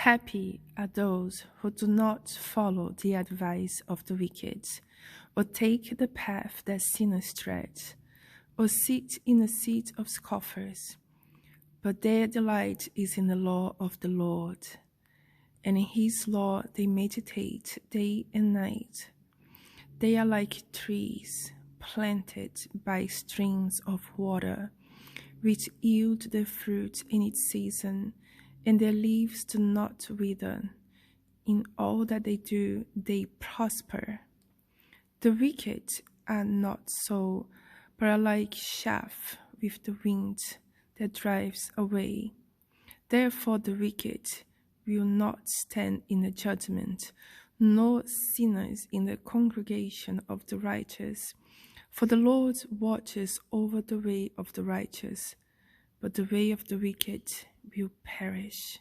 Happy are those who do not follow the advice of the wicked, or take the path that sinners tread, or sit in the seat of scoffers. But their delight is in the law of the Lord, and in his law they meditate day and night. They are like trees planted by streams of water, which yield their fruit in its season, and their leaves do not wither. In all that they do, they prosper. The wicked are not so, but are like chaff with the wind that drives away. Therefore the wicked will not stand in the judgment, nor sinners in the congregation of the righteous. For the Lord watches over the way of the righteous, but the way of the wicked will perish.